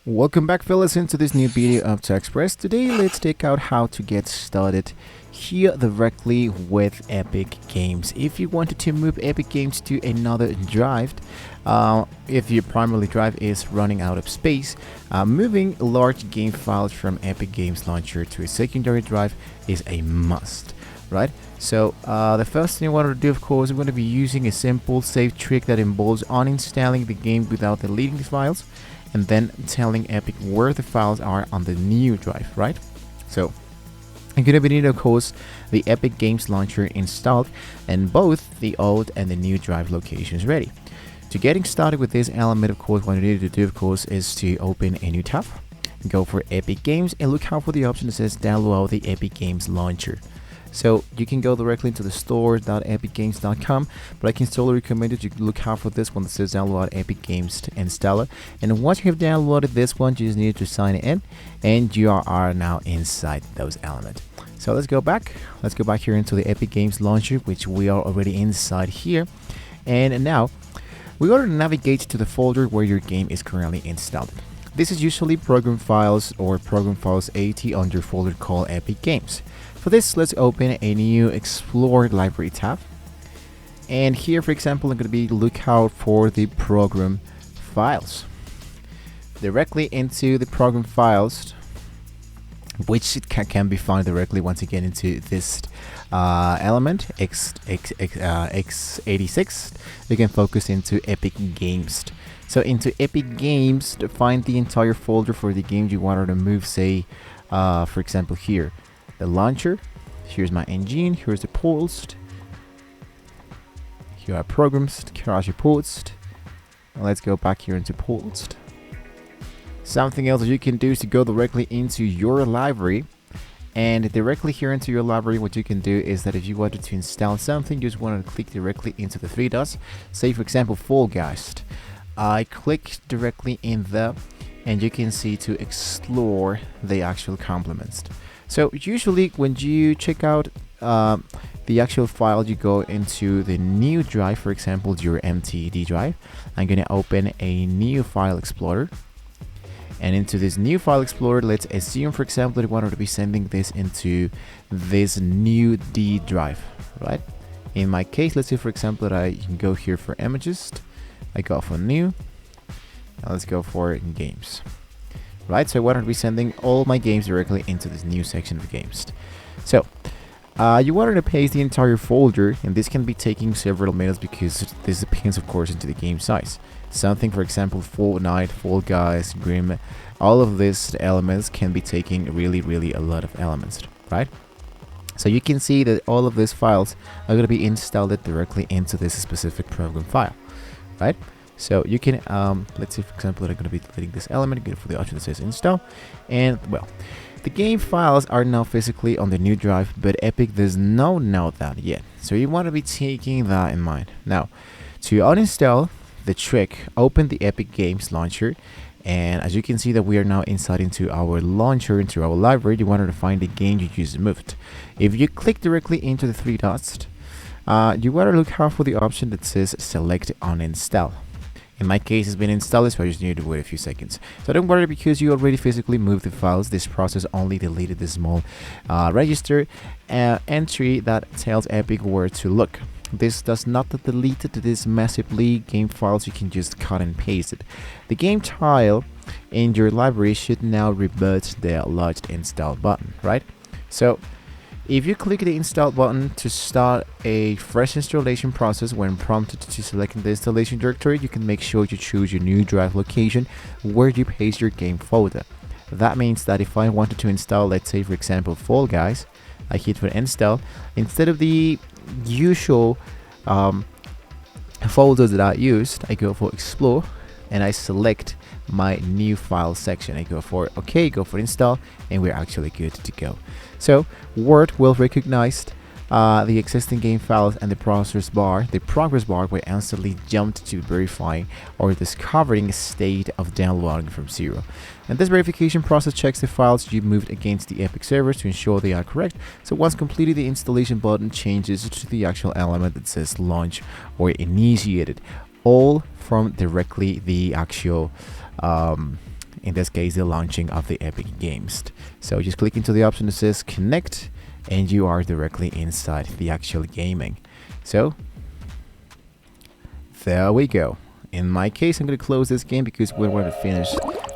Welcome back, fellas, into this new video of Tech Express. Today let's take out how to get started here directly with Epic Games. If you wanted to move Epic Games to another drive, if your primary drive is running out of space, moving large game files from Epic Games Launcher to a secondary drive is a must, right? So the first thing you want to do, of course, we're going to be using a simple safe trick that involves uninstalling the game without deleting the files, and then telling Epic where the files are on the new drive, right? So I'm gonna be needing, of course, the Epic Games Launcher installed and both the old and the new drive locations ready. To getting started with this element, of course, what you need to do, of course, is to open a new tab, go for Epic Games, and look out for the option that says download the Epic Games Launcher. So you can go directly into the store.epicgames.com, but I can still recommend it. You can look out for this one that says download Epic Games Installer. And once you have downloaded this one, you just need to sign in, and you are now inside those elements. So let's go back. Let's go back here into the Epic Games Launcher, which we are already inside here. And now we are to navigate to the folder where your game is currently installed. This is usually program files or program files 80 under folder called Epic Games. For this, let's open a new Explore Library tab. And here, for example, I'm going to be look out for the program files. Directly into the program files, which it can be found directly once again into this element, x86. You can focus into Epic Games. So into Epic Games, to find the entire folder for the games you wanted to move, say, for example, here. The launcher, here's my engine, here's the post, here are programs, here are your post. Let's go back here into post. Something else that you can do is to go directly into your library, and directly here into your library, what you can do is that if you wanted to install something, you just want to click directly into the three dots. Say for example Fall Guys. I click directly in there, and you can see to explore the actual complements. So usually when you check out the actual file, you go into the new drive, for example, your MTD drive. I'm going to open a new file explorer. And into this new file explorer, let's assume, for example, that we wanted to be sending this into this new D drive, right? In my case, let's say, for example, that I can go here for images. I go for new. Now let's go for games. Right, so I want to be sending all my games directly into this new section of games. So you wanted to paste the entire folder, and this can be taking several minutes because this depends, of course, into the game size. Something, for example, Fortnite, Fall Guys, Grim, all of these elements can be taking really a lot of elements, right? So you can see that all of these files are going to be installed directly into this specific program file, right? So you can, let's say, for example, that I'm going to be deleting this element, go for the option that says install. And, well, the game files are now physically on the new drive, but Epic does not know that yet. So you want to be taking that in mind. Now, to uninstall the trick, open the Epic Games Launcher. And as you can see that we are now inside into our launcher, into our library, you wanted to find the game you just moved. If you click directly into the three dots, you want to look out for the option that says select uninstall. In my case, it's been installed, so I just need to wait a few seconds. So don't worry, because you already physically moved the files. This process only deleted the small register entry that tells Epic where to look. This does not delete this massively game files. You can just cut and paste it. The game tile in your library should now revert the large install button, right? So if you click the install button to start a fresh installation process, when prompted to select the installation directory, you can make sure you choose your new drive location where you paste your game folder. That means that if I wanted to install, let's say, for example, Fall Guys, I hit for install. Instead of the usual folders that I used, I go for explore, and I select my new file section. I go for OK, go for install, and we're actually good to go. So Word will recognize the existing game files, and the progress bar will instantly jump to verifying or discovering a state of downloading from zero. And this verification process checks the files you moved against the Epic servers to ensure they are correct. So once completed, the installation button changes to the actual element that says launch or initiated, all from directly the actual in this case the launching of the Epic Games. So just click into the option that says connect, and you are directly inside the actual gaming. So there we go. In my case, I'm going to close this game because we want to finish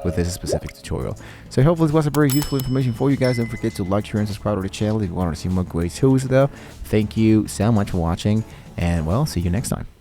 with this specific tutorial. So hopefully this was a very useful information for you guys. Don't forget to like, share, and subscribe to the channel if you want to see more great tools though. Thank you so much for watching, and well, see you next time.